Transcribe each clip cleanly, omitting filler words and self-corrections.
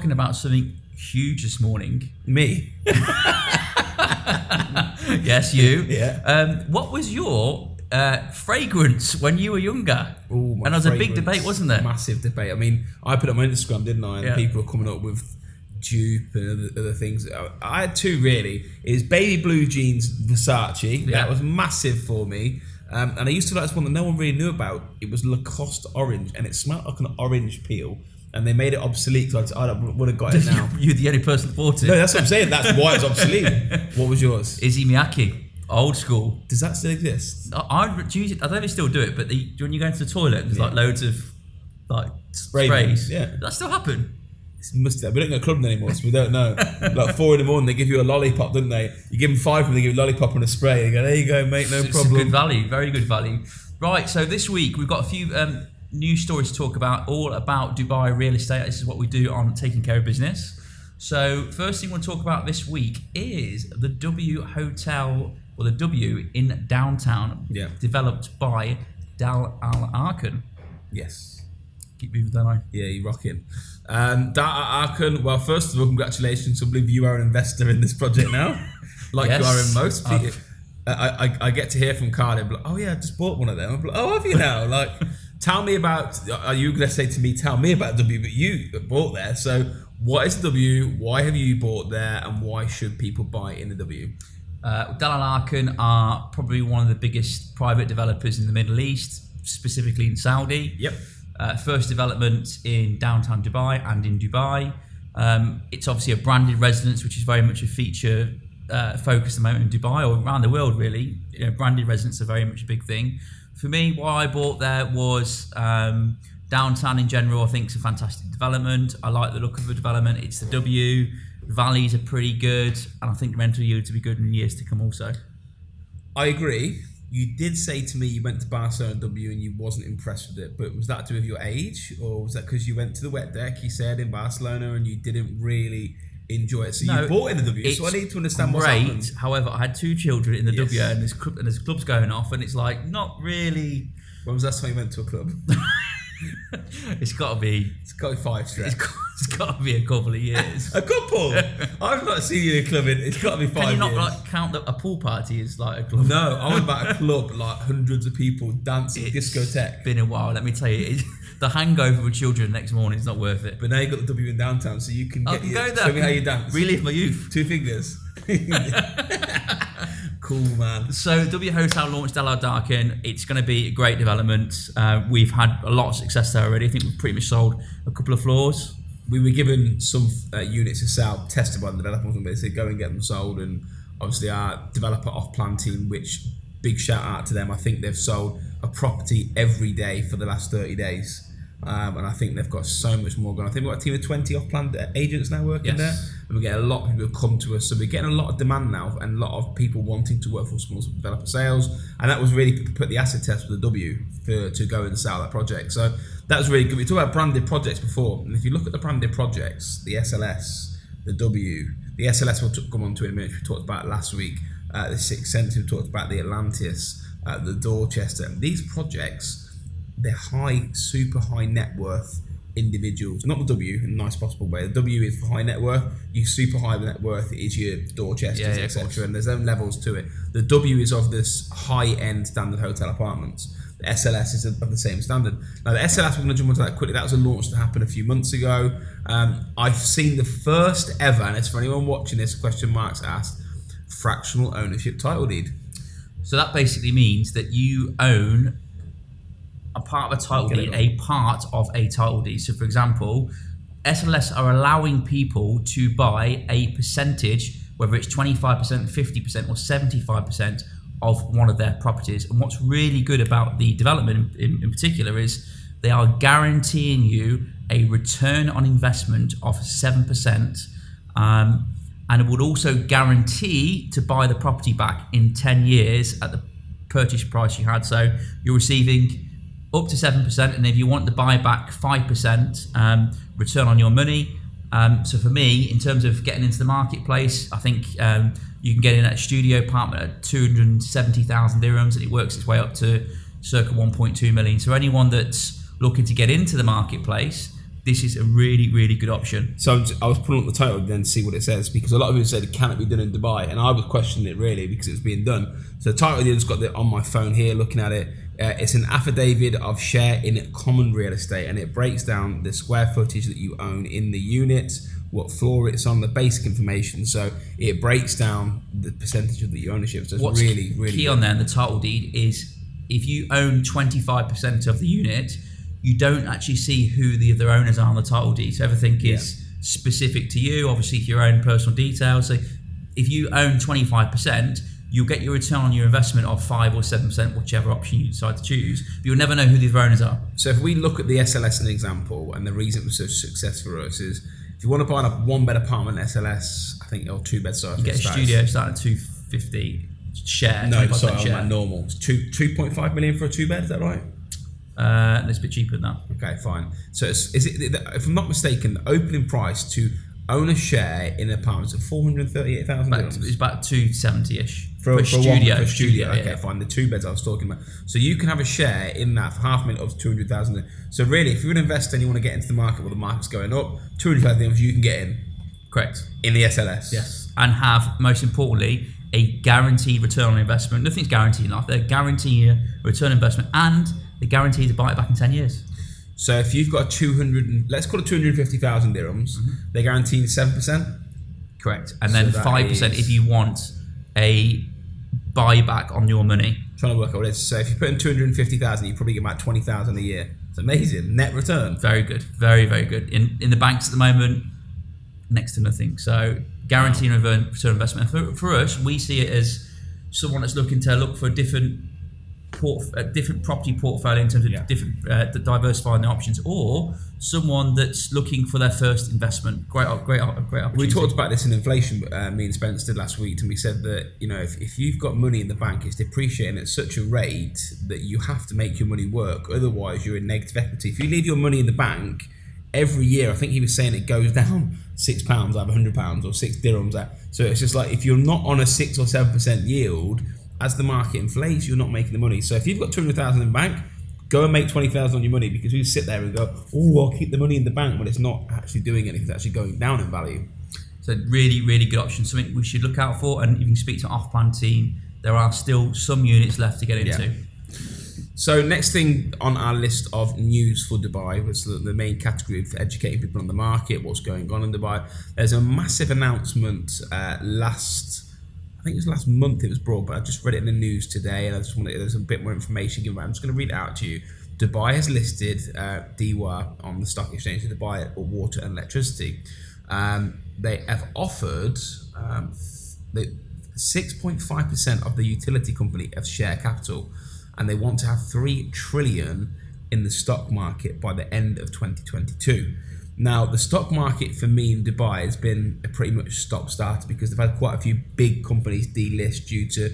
talking about something huge this morning. Me? Yes, you. Yeah. What was your fragrance when you were younger? Ooh, and there was a big debate, wasn't there? Massive debate. I mean, I put it on my Instagram, didn't I? And Yeah. people were coming up with dupe and other things. I had two really. Is baby blue jeans Versace. Yeah. That was massive for me. And I used to like this one that no one really knew about. It was Lacoste orange, and it smelled like an orange peel. And they made it obsolete, so I would have got it now. You're the only person that bought it. No, that's what I'm saying. That's why it's obsolete. What was yours? Izzy Miyake, old school. Does that still exist? I use it. I don't know if they still do it, but when you go into the toilet, there's like loads of like Spray sprays. Yeah. Does that still happen? It must have. We don't go to club anymore, so we don't know. Like 4 a.m, they give you a lollipop, don't they? You give them 5 and they give you a lollipop and a spray. You go, there you go, mate, no It's problem. good value, very good value. Right, so this week we've got a few news stories to talk about, all about Dubai real estate. This is what we do on Taking Care of Business. So first thing we'll talk about this week is the W Hotel, or the W in downtown, developed by Dal Al Arkan. Yes. Keep moving, don't I? Yeah, you're rocking. Arkan, well, first of all, congratulations. I believe you are an investor in this project now. Like Yes, you are in most people. I get to hear from Cardiff, like, oh yeah, I just bought one of them. I'm like, oh, have you now? Like, tell me about, are you going to say to me, tell me about W, but you bought there. So what is W? Why have you bought there? And why should people buy in the W? Dal Al Arkan are probably one of the biggest private developers in the Middle East, specifically in Saudi. Yep. First development in downtown Dubai and in Dubai. It's obviously a branded residence, which is very much a feature focus at the moment in Dubai or around the world, really. You know, branded residents are very much a big thing. For me, why I bought there was downtown in general. I think it's a fantastic development. I like the look of the development. It's the W. The valleys are pretty good, and I think the rental yield to be good in years to come also. I agree. You did say to me you went to Barcelona W and you wasn't impressed with it, but was that to do with your age, or was that because you went to the wet deck, you said, in Barcelona, and you didn't really enjoy it? So No, you bought in the W, so I need to understand what's great. happened. However, I had 2 children in the Yes. W, and there's clubs going off, and it's like not really. When was the last time you went to a club? It's got to be. It's got to be 5 straight. It's got to be a couple of years. A couple? I've not seen you in a club in, it's got to be 5 years. Can you not like count a pool party as like a club? No, I'm about a club, like hundreds of people dancing, discotheque. It's been a while, let me tell you. The hangover with children the next morning is not worth it. But now you've got the W in downtown, so you can I get can your, go there. show me how you dance. Relive my youth. 2 fingers. Cool, man. So W Hotel launched Dal Al Arkan. It's going to be a great development. We've had a lot of success there already. I think we've pretty much sold a couple of floors. We were given some units to sell, tested by the developers, and they said go and get them sold. And obviously our developer off-plan team, which big shout out to them. I think they've sold a property every day for the last 30 days. And I think they've got so much more going. I think we've got a team of 20 off-plan agents now working there. And we get a lot of people who come to us. So we're getting a lot of demand now and a lot of people wanting to work for small developer sales. And that was really put the acid test with the W to go and sell that project. So that was really good. We talked about branded projects before. And if you look at the branded projects, the SLS, the W, the SLS we'll come on to in a minute, we talked about last week. The Sixth Sense, we talked about the Atlantis, the Dorchester. These projects, they're super high net worth individuals. Not the W in the nice possible way. The W is for high net worth. You super high net worth is your Dorchesters, etc. And there's own levels to it. The W is of this high end standard hotel apartments. The SLS is of the same standard. Now the SLS, we're going to jump onto that quickly. That was a launch that happened a few months ago. I've seen the first ever, and it's for anyone watching this, question marks asked, fractional ownership title deed. So that basically means that you own a part of a title deed, a part of a title deed. So for example, SLS are allowing people to buy a percentage, whether it's 25%, 50% or 75% of one of their properties. And what's really good about the development in particular is they are guaranteeing you a return on investment of 7%, and it would also guarantee to buy the property back in 10 years at the purchase price you had. So you're receiving up to 7%, and if you want to buy back 5% return on your money. So for me, in terms of getting into the marketplace, I think you can get in at a studio apartment at 270,000 dirhams, and it works its way up to circa 1.2 million. So anyone that's looking to get into the marketplace, this is a really, really good option. So I was pulling up the title then to see what it says, because a lot of people said, can it be done in Dubai? And I was questioning it really because it was being done. So the title, I've got it on my phone here looking at it. It's an affidavit of share in common real estate, and it breaks down the square footage that you own in the unit, what floor it's on, the basic information. So it breaks down the percentage of the ownership. So it's What's really, really key good. on there in the title deed is if you own 25% of the unit, you don't actually see who the other owners are on the title deed. So everything is specific to you, obviously your own personal details. So if you own 25%, you'll get your return on your investment of 5 or 7%, whichever option you decide to choose. But you'll never know who the other owners are. So if we look at the SLS as an example, and the reason it was such a success for us is, if you want to buy a 1-bed apartment SLS, I think, or 2-bed, sorry. You get a studio starting at 250 share. No, sorry, share. I'm normal. It's 2.5 million for a 2-bed, is that right? It's a bit cheaper than that. Okay, fine. So is it, if I'm not mistaken, the opening price to own a share in an apartment is 438,000 dirhams? It's about 270-ish. For a studio. Okay, yeah. fine. The 2-beds I was talking about. So you can have a share in that for $500,000 of 200,000. So really, if you're an investor and you want to get into the market where the market's going up, 200,000 you can get in. Correct. In the SLS. Yes. And have, most importantly, a guaranteed return on investment. Nothing's guaranteed in life. They're guaranteed a return on investment, and they're guaranteed to buy it back in 10 years. So if you've got let's call it 250,000 dirhams, they're guaranteeing 7%? Correct. And then 5% if you want a buyback on your money. Trying to work out what it is. So if you put in 250,000, you probably get about 20,000 a year. It's amazing. Net return. Very good. Very, very good. In the banks at the moment, next to nothing. So guaranteed return on investment. And for us, we see it as someone that's looking to look for a different property portfolio in terms of different diversifying the options, or someone that's looking for their first investment. Great opportunity. We talked about this in inflation, me and Spence did last week, and we said that, you know, if you've got money in the bank, it's depreciating at such a rate that you have to make your money work, otherwise you're in negative equity. If you leave your money in the bank every year, I think he was saying it goes down £6 out of £100 or 6 dirhams out. So it's just like, if you're not on a 6 or 7% yield, as the market inflates, you're not making the money. So if you've got 200,000 in the bank, go and make 20,000 on your money, because we sit there and go, oh, I'll keep the money in the bank when it's not actually doing anything, it's actually going down in value. So really, really good option, something we should look out for. And you can speak to our off-plan team. There are still some units left to get into. Yeah. So next thing on our list of news for Dubai was the main category for educating people on the market, what's going on in Dubai. There's a massive announcement I think it was last month it was brought, but I just read it in the news today, and I just wanted, there's a bit more information given. I'm just going to read it out to you. Dubai has listed DEWA on the stock exchange, Dubai Water and Electricity. They have offered 6.5% of the utility company of share capital, and they want to have 3 trillion in the stock market by the end of 2022. Now, the stock market for me in Dubai has been a pretty much stop-start, because they've had quite a few big companies delist due to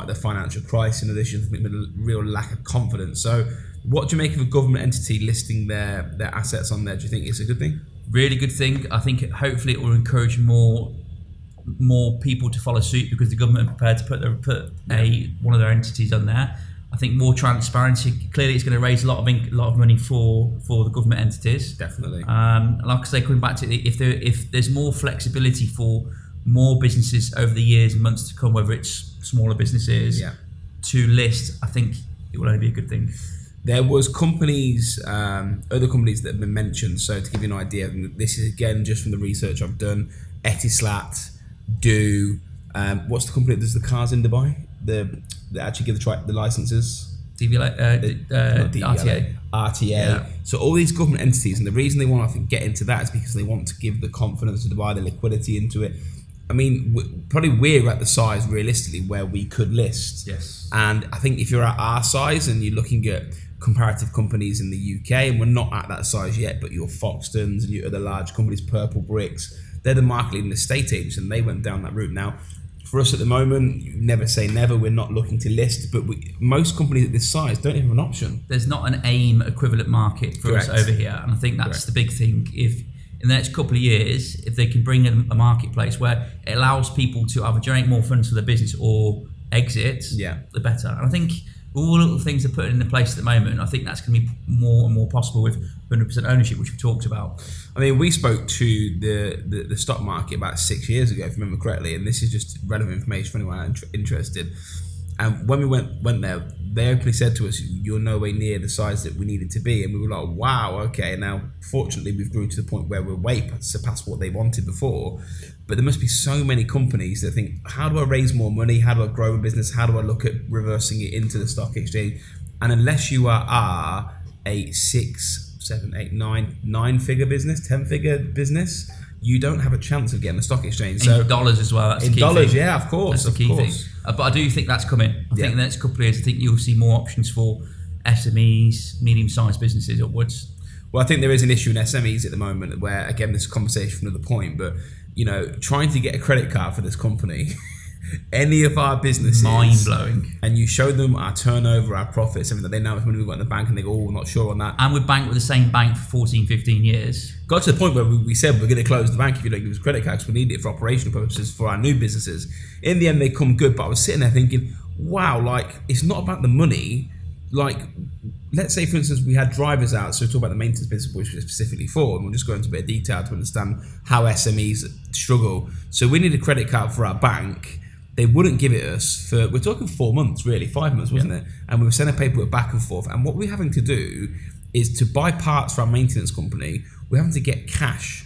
the financial crisis, in addition to a real lack of confidence. So what do you make of a government entity listing their assets on there? Do you think it's a good thing? Really good thing. I think hopefully it will encourage more people to follow suit, because the government are prepared to put one of their entities on there. I think more transparency. Clearly, it's going to raise a lot of money for the government entities. Definitely. Like I say, coming back to if there's more flexibility for more businesses over the years and months to come, whether it's smaller businesses to list, I think it will only be a good thing. There was companies, other companies that have been mentioned. So to give you an idea, this is again just from the research I've done. Etisalat, what's the company that does the cars in Dubai? That actually give the licenses. RTA. RTA. Yeah. So all these government entities, and the reason they want to get into that is because they want to give the confidence to Dubai, the liquidity into it. I mean, probably we're at the size realistically where we could list. Yes. And I think if you're at our size and you're looking at comparative companies in the UK, and we're not at that size yet, but your Foxtons and your other large companies, Purple Bricks, they're the market leading estate agents, and they went down that route. Now, for us at the moment, you never say never, we're not looking to list, but most companies at this size don't even have an option. There's not an AIM equivalent market for Correct. us over here, and I think that's the big thing. If in the next couple of years, if they can bring in a marketplace where it allows people to either generate more funds for their business or exit, the better. And I think all the little things they're putting into place at the moment, I think that's going to be more and more possible with 100% ownership, which we talked about. I mean, we spoke to the stock market about 6 years ago, if I remember correctly, and this is just relevant information for anyone interested. And when we went there, they openly said to us, "You're nowhere near the size that we needed to be." And we were like, "Wow, okay." Now, fortunately, we've grown to the point where we're way surpassed what they wanted before. But there must be so many companies that think, "How do I raise more money? How do I grow a business? How do I look at reversing it into the stock exchange?" And unless you are a 6, 7, 8, 9-figure business, 10-figure business, you don't have a chance of getting the stock exchange. So in dollars as well. That's in the key dollars, thing. yeah, of course, That's the key thing. But I do think that's coming. I think in the next couple of years, I think you'll see more options for SMEs, medium-sized businesses upwards. Well, I think there is an issue in SMEs at the moment where, again, this is a conversation for another point, but, trying to get a credit card for this company, any of our businesses, mind-blowing. And you show them our turnover, our profits, everything that they know how much money we've got in the bank, and they go, "Oh, we're not sure on that." And we've banked with the same bank for 14, 15 years. Got to the point where we said we're going to close the bank if you don't give us a credit card because we need it for operational purposes for our new businesses. In the end, they come good, but I was sitting there thinking, wow, it's not about the money. Let's say, for instance, we had drivers out, so we talk about the maintenance business, which we're specifically for, and we'll just go into a bit of detail to understand how SMEs struggle. So we need a credit card for our bank. They wouldn't give it us for, we're talking 4 months, really, 5 months, wasn't it? And we were sending paperwork back and forth. And what we're having to do is to buy parts for our maintenance company, we're having to get cash.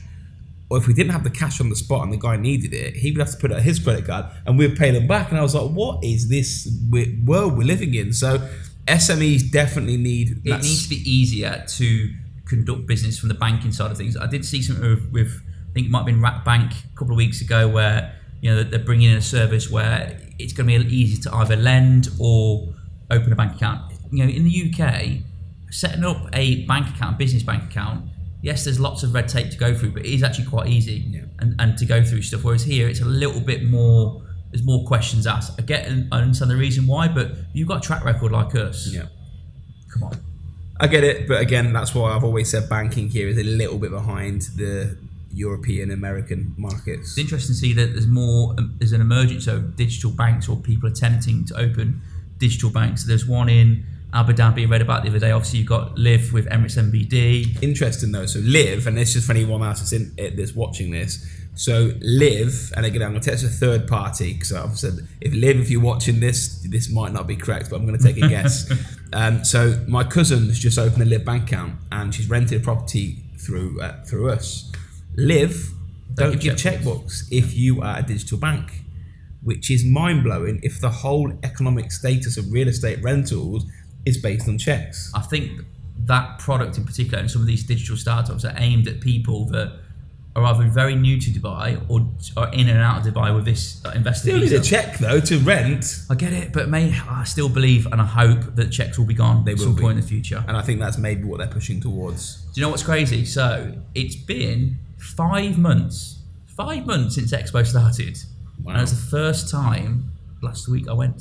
Or if we didn't have the cash on the spot and the guy needed it, he would have to put it on his credit card and we'd pay them back. And I was like, what is this world we're living in? So SMEs definitely need... It needs to be easier to conduct business from the banking side of things. I did see something with I think it might have been Rat Bank a couple of weeks ago where they're bringing in a service where it's going to be easy to either lend or open a bank account. In the UK, setting up a bank account, business bank account, yes, there's lots of red tape to go through, but it is actually quite easy and to go through stuff. Whereas here, it's a little bit more. There's more questions asked. I understand the reason why, but you've got a track record like us. Yeah. Come on. I get it, but again, that's why I've always said banking here is a little bit behind the European American markets. It's interesting to see that there's an emergence of digital banks or people attempting to open digital banks. There's one in Abu Dhabi I read about the other day. Obviously, you've got Liv with Emirates MBD. Interesting though. So Liv, and this is for anyone else that's watching this. So Liv, and again, I'm going to test a third party because I've said if you're watching this might not be correct, but I'm going to take a guess. So my cousin has just opened a Liv bank account and she's rented a property through us. Liv don't give checkbooks if you are a digital bank, which is mind-blowing if the whole economic status of real estate rentals is based on checks. I think that product in particular and some of these digital startups are aimed at people that are either very new to Dubai or are in and out of Dubai with this investor Still visa. need a check though to rent. I get it, but I still believe and I hope that checks will be gone at some point in the future. And I think that's maybe what they're pushing towards. Do you know what's crazy? So it's been 5 months since Expo started. Wow. And it was the first time last week I went.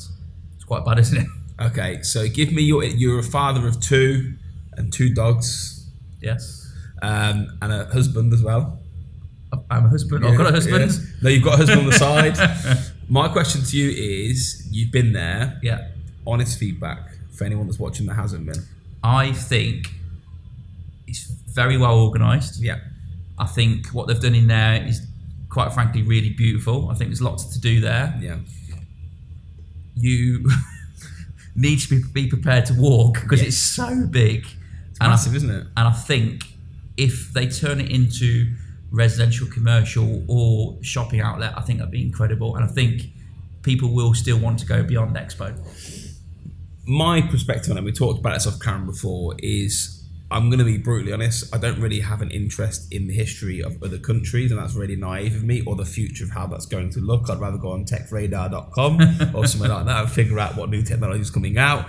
It's quite bad, isn't it? Okay, so give me you're a father of 2 and 2 dogs. Yes. And a husband as well. I'm a husband. I've got a husband. Yes. No, you've got a husband on the side. My question to you is, you've been there. Yeah. Honest feedback for anyone that's watching that hasn't been. I think it's very well organised. Yeah. I think what they've done in there is, quite frankly, really beautiful. I think there's lots to do there. Yeah. You need to be prepared to walk because it's so big. It's massive, isn't it? And I think if they turn it into residential, commercial or shopping outlet, I think that'd be incredible. And I think people will still want to go beyond Expo. My perspective on it, we talked about this off camera before, is I'm going to be brutally honest, I don't really have an interest in the history of other countries, and that's really naive of me, or the future of how that's going to look. I'd rather go on techradar.com or something like that and figure out what new technology is coming out.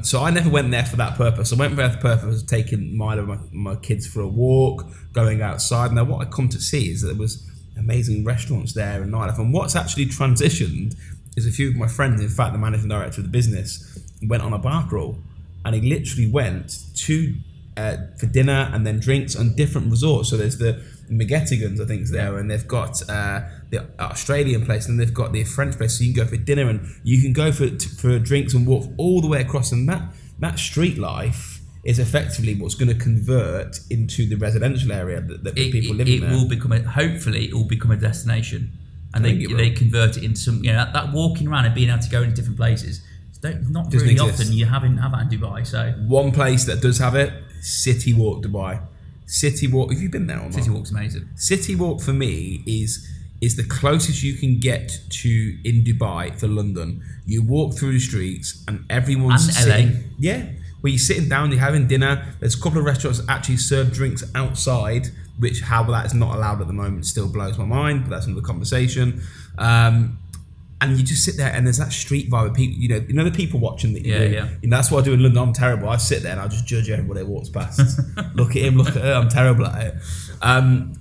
So I never went there for that purpose. I went there for the purpose of taking my kids for a walk, going outside. Now what I come to see is that there was amazing restaurants there and nightlife. And what's actually transitioned is a few of my friends, in fact the managing director of the business, went on a bar crawl, and he literally went to for dinner and then drinks on different resorts. So there's the McGettigans, I think, is there, and they've got the Australian place, and they've got the French place. So you can go for dinner and you can go for drinks and walk all the way across. And that street life is effectively what's going to convert into the residential area that people live in there. Hopefully it will become a destination, and they convert it into some, that walking around and being able to go into different places. Not really often you have that in Dubai. So one place that does have it, City Walk Dubai. City Walk, have you been there or not? City Walk's amazing. City Walk for me is the closest you can get to in Dubai for London. You walk through the streets and everyone's sitting. LA. Yeah. Where you're sitting down, you're having dinner. There's a couple of restaurants that actually serve drinks outside, which how that is not allowed at the moment still blows my mind, but that's another conversation. And you just sit there and there's that street vibe of people, the people watching that you do. Yeah. That's what I do in London. I'm terrible. I sit there and I just judge everybody that walks past. Look at him, look at her. I'm terrible at it.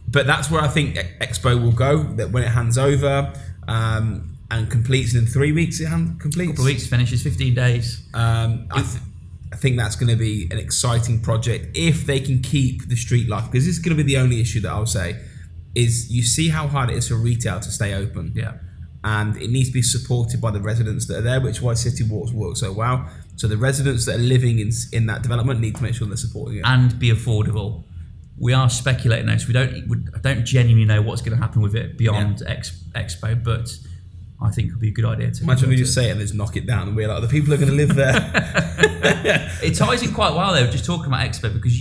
But that's where I think Expo will go, that when it hands over and completes in 3 weeks, it completes. A couple of weeks, finishes 15 days. I think that's going to be an exciting project if they can keep the street life, because this is going to be the only issue that I'll say is you see how hard it is for retail to stay open. Yeah. And it needs to be supported by the residents that are there, which is why City Walks work so well. So the residents that are living in that development need to make sure they're supporting it. And be affordable. We are speculating now, so I don't genuinely know what's going to happen with it beyond Expo, but I think it would be a good idea to imagine we just say it and just knock it down and we're like, the people are going to live there. It ties in quite well though, just talking about Expo, because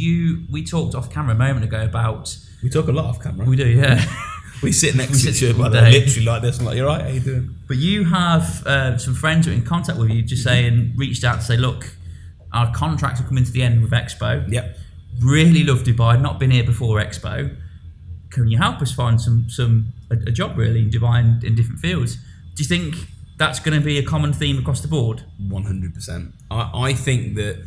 we talked off camera a moment ago about... We talk a lot off camera. We do, yeah. We sit next to each other, by the way, literally like this. I'm like, you're right, how you doing? But you have some friends who are in contact with you, just reached out to say, look, our contracts are coming to the end with Expo. Yep. Really love Dubai, not been here before Expo. Can you help us find a job really in Dubai and in different fields? Do you think that's going to be a common theme across the board? 100%. I think that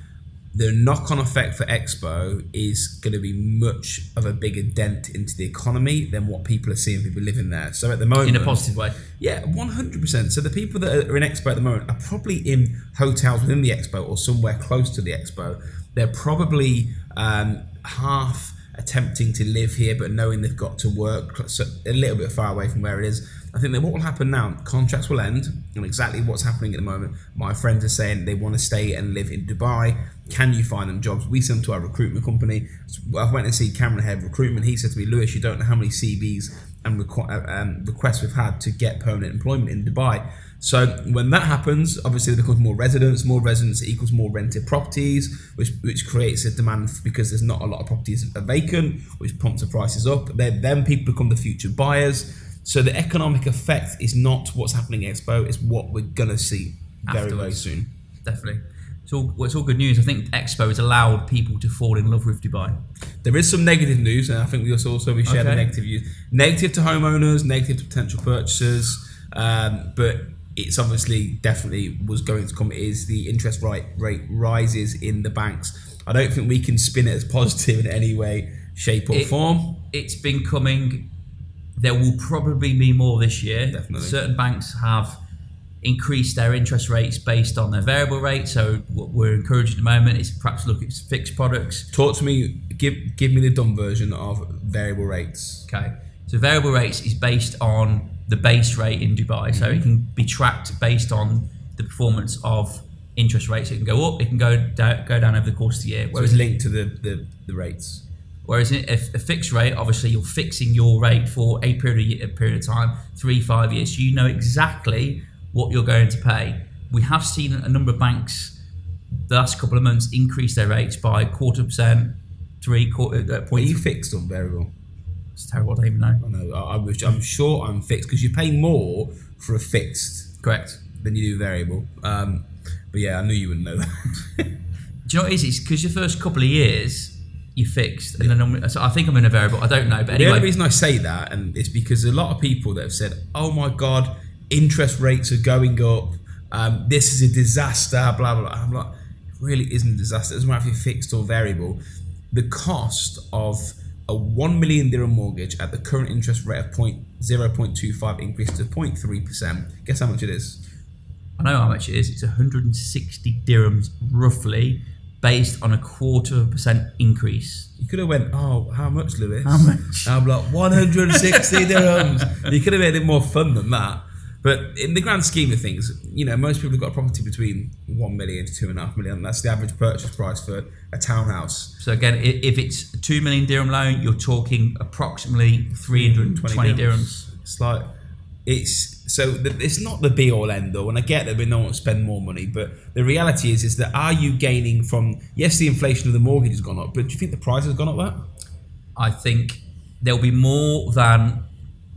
the knock-on effect for Expo is going to be much of a bigger dent into the economy than what people are seeing people living there. So at the moment... In a positive way? Yeah, 100%. So the people that are in Expo at the moment are probably in hotels within the Expo or somewhere close to the Expo. They're probably half attempting to live here but knowing they've got to work a little bit far away from where it is. I think that what will happen now, contracts will end, and exactly what's happening at the moment, my friends are saying they want to stay and live in Dubai. Can you find them jobs? We sent them to our recruitment company. So I went and see Cameron, head of recruitment. He said to me, Lewis, you don't know how many CVs and requests we've had to get permanent employment in Dubai. So when that happens, obviously there becomes more residents equals more rented properties, which creates a demand because there's not a lot of properties vacant, which pumps the prices up. Then people become the future buyers. So the economic effect is not what's happening at Expo, it's what we're going to see very, very soon. Definitely. It's all good news. I think Expo has allowed people to fall in love with Dubai. There is some negative news, and I think we share the negative news. Negative to homeowners, negative to potential purchasers, but it's obviously definitely was going to come is the interest rate rises in the banks. I don't think we can spin it as positive in any way, shape or form. It's been coming. There will probably be more this year. Definitely. Certain banks have increased their interest rates based on their variable rate. So what we're encouraging at the moment is perhaps look at fixed products. Talk to me, give me the dumb version of variable rates. Okay. So variable rates is based on the base rate in Dubai. So it can be tracked based on the performance of interest rates. It can go up, it can go down over the course of the year. So it's linked to the rates. Whereas a fixed rate, obviously you're fixing your rate for a period of time, 3-5 years. So you know exactly what you're going to pay. We have seen a number of banks the last couple of months increase their rates by 0.25%, 3/4 Are you fixed or variable? It's terrible, I don't even know. I know. I'm sure I'm fixed because you pay more for a fixed, correct, than you do variable. But yeah, I knew you wouldn't know that. Do you know what it is? It's because your first couple of years you're fixed, and then so I think I'm in a variable. I don't know, but anyway. The only reason I say that, and it's because a lot of people that have said, "Oh my God, interest rates are going up. This is a disaster." Blah blah blah. I'm like, it really isn't a disaster. It doesn't matter if you're fixed or variable. The cost of a 1 million dirham mortgage at the current interest rate of 0.25 increased to 0.3%. Guess how much it is? I know how much it is. It's 160 dirhams roughly, based on a 0.25% increase. You could have went, oh, how much, Lewis? How much? I'm like, 160 dirhams. You could have made it more fun than that. But in the grand scheme of things, you know, most people have got a property between 1 million to 2.5 million. That's the average purchase price for a townhouse. So again, if it's a 2 million dirham loan, you're talking approximately 320 dirhams. It's like, it's not the be all end all, and I get that we don't want to spend more money, but the reality is that are you gaining from, yes, the inflation of the mortgage has gone up, but do you think the price has gone up that? I think there'll be more than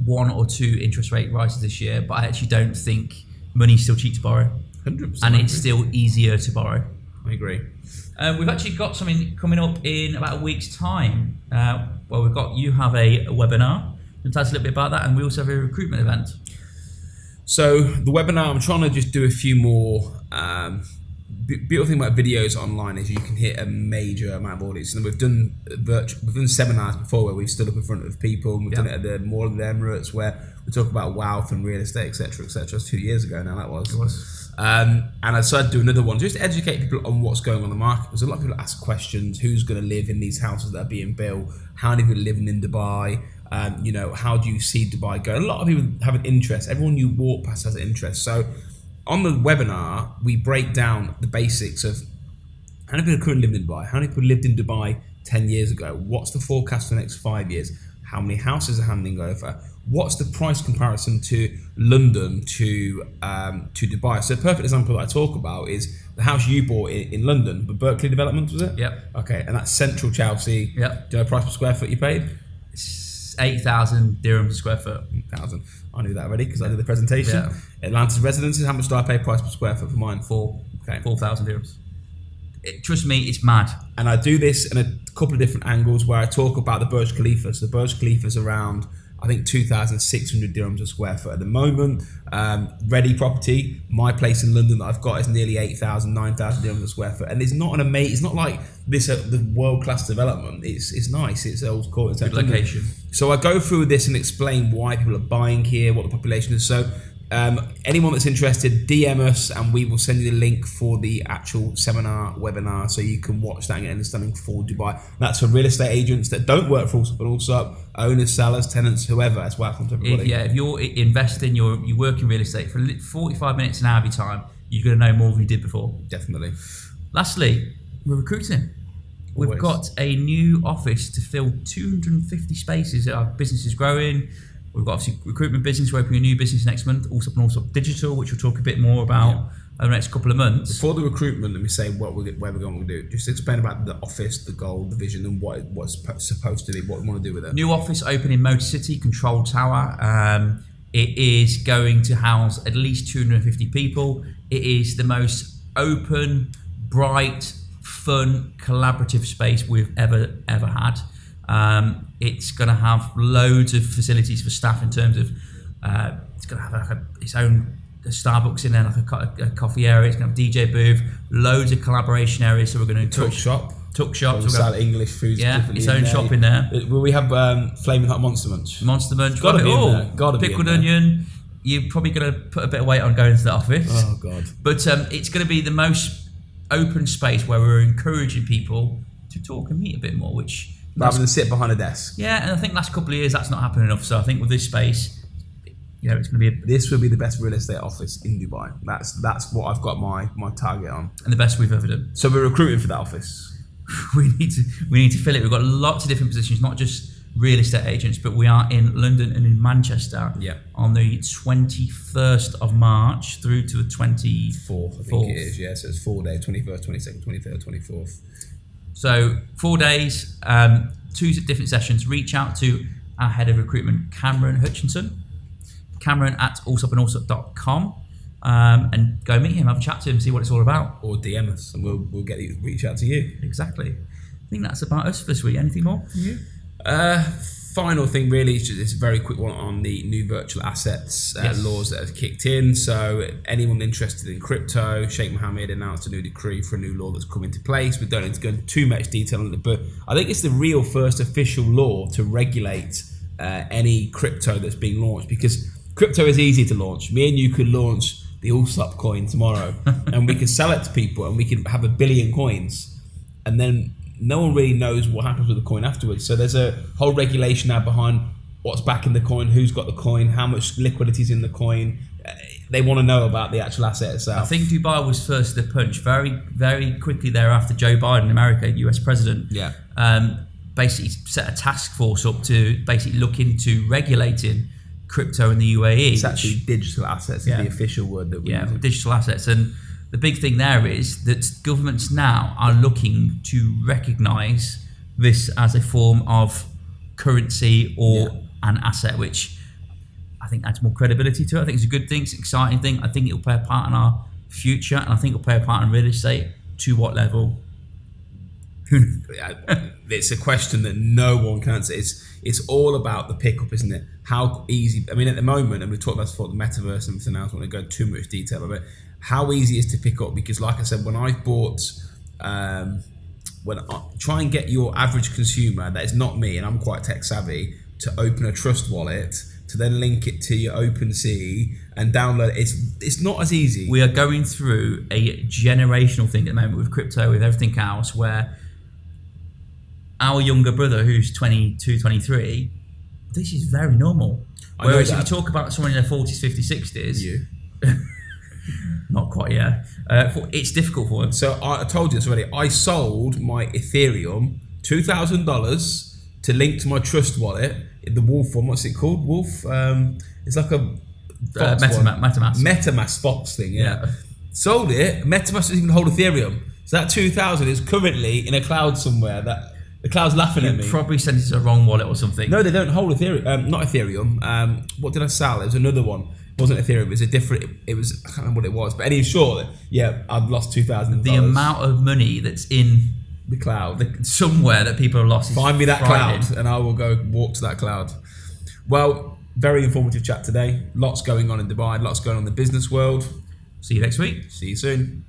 1 or 2 interest rate rises this year, but I actually don't think money's still cheap to borrow. 100%. And it's still easier to borrow. I agree. We've actually got something coming up in about a week's time. You have a webinar. Can you tell us a little bit about that? And we also have a recruitment event. So the webinar, I'm trying to just do a few more. Beautiful thing about videos online is you can hit a major amount of audience. And we've done seminars before where we've stood up in front of people. And we've done it at the Mall of the Emirates where we talk about wealth and real estate, etc., etc. It's 2 years ago now. That was. It was. And I decided to do another one just to educate people on what's going on in the market. There's a lot of people that ask questions: who's going to live in these houses that are being built? How many people are living in Dubai? You know, how do you see Dubai go? A lot of people have an interest. Everyone you walk past has an interest. So on the webinar, we break down the basics of how many people are currently living in Dubai, how many people lived in Dubai 10 years ago, what's the forecast for the next 5 years, how many houses are handing over, what's the price comparison to London to Dubai. So a perfect example that I talk about is the house you bought in London, the Berkeley development, was it? Yep. Okay, and that's central Chelsea. Yep. Do you know the price per square foot you paid? 8,000 dirhams a square foot. 1,000. I knew that already because I did the presentation. Yeah. Atlanta's residences, how much do I pay price per square foot for mine? 4,000 dirhams. Trust me, it's mad. And I do this in a couple of different angles where I talk about the Burj Khalifa. So the Burj Khalifa's around, I think, 2,600 dirhams a square foot at the moment. Ready property, my place in London that I've got is nearly 8,000, 9,000 dirhams a square foot. And it's not it's not like this the world-class development. It's nice. It's old court. Good location. So I go through this and explain why people are buying here, what the population is. So anyone that's interested, DM us and we will send you the link for the actual seminar webinar so you can watch that and get an understanding for Dubai. That's for real estate agents that don't work for Allsopp, but also owners, sellers, tenants, whoever. It's welcome to everybody. If you're investing, you work in real estate for 45 minutes an hour of your time, you're going to know more than you did before. Definitely. Lastly, we're recruiting. We've got a new office to fill 250 spaces. Our business is growing. We've got obviously recruitment business. We're opening a new business next month, Allsopp and Allsopp Digital, which we'll talk a bit more about over the next couple of months. Before the recruitment, let me say where we're going to do. Just explain about the office, the goal, the vision, and what's supposed to be, what we want to do with it. New office open in Motor City, control tower. It is going to house at least 250 people. It is the most open, bright, fun, collaborative space we've ever had. It's going to have loads of facilities for staff in terms of it's going to have its own Starbucks in there, like a coffee area. It's going to have DJ booth, loads of collaboration areas. So we're going to Tuck shop. So sell English foods. Yeah, its own shop in there. Will we have flaming hot Monster Munch? Monster Munch. Gotta be in there. Gotta be pickled in there. onion. You're probably going to put a bit of weight on going to the office. Oh God! But it's going to be the most open space where we're encouraging people to talk and meet a bit more, which rather than sit behind a desk. Yeah, and I think last couple of years that's not happened enough. So I think with this space, it's going to be this will be the best real estate office in Dubai. That's what I've got my target on, and the best we've ever done. So we're recruiting for that office. we need to fill it. We've got lots of different positions, not just real estate agents, but we are in London and in Manchester on the 21st of March through to the 24th. I think it is. Yeah, so it's 4 days: 21st, 22nd, 23rd, 24th. So 4 days, 2 different sessions. Reach out to our head of recruitment, Cameron Hutchinson, Cameron at allsoppandallsopp.com, and go meet him, have a chat to him, see what it's all about. Or DM us and we'll reach out to you. Exactly. I think that's about us for this week. Anything more from you? Final thing really is just a very quick one on the new virtual assets laws that have kicked in. So anyone interested in crypto, Sheikh Mohammed announced a new decree for a new law that's come into place. We don't need to go into too much detail on it, but I think it's the real first official law to regulate any crypto that's being launched, because crypto is easy to launch. Me and you could launch the Allsopp coin tomorrow and we could sell it to people and we could have 1 billion coins. and then no one really knows what happens with the coin afterwards. So there's a whole regulation now behind what's backing the coin, who's got the coin, how much liquidity is in the coin. They want to know about the actual asset itself. I think Dubai was first to the punch. Very, very quickly thereafter, Joe Biden, America, US president, basically set a task force up to basically look into regulating crypto in the UAE. It's actually digital assets is the official word that we use. Digital assets. And the big thing there is that governments now are looking to recognise this as a form of currency or an asset, which I think adds more credibility to it. I think it's a good thing, it's an exciting thing. I think it'll play a part in our future, and I think it'll play a part in real estate. To what level? It's a question that no one can answer. It's all about the pickup, isn't it? How easy, I mean, at the moment, and we've talked about before, the metaverse and everything else, I don't want to go too much detail of it, how easy it is to pick up, because like I said, when I've bought, try and get your average consumer, that is not me, and I'm quite tech savvy, to open a Trust wallet, to then link it to your OpenSea and download it. It's not as easy. We are going through a generational thing at the moment with crypto, with everything else, where our younger brother, who's 22, 23, this is very normal. Whereas if you talk about someone in their 40s, 50s, 60s... You. Not quite, it's difficult for them. So I told you this already. I sold my Ethereum, $2,000 to link to my Trust wallet. The Wolf one, what's it called? Wolf? It's like a MetaMask Fox thing, Sold it. MetaMask doesn't even hold Ethereum. So that 2,000 is currently in a cloud somewhere that the cloud's laughing at me. You probably sent it to the wrong wallet or something. No, they don't hold Ethereum. Not Ethereum. What did I sell? It was another one. It wasn't Ethereum. It was a different. It was. I can't remember what it was. But anyway, short. I've lost $2,000. The amount of money that's in the cloud somewhere that people have lost. Find me that cloud, and I will go walk to that cloud. Well, very informative chat today. Lots going on in Dubai. Lots going on in the business world. See you next week. See you soon.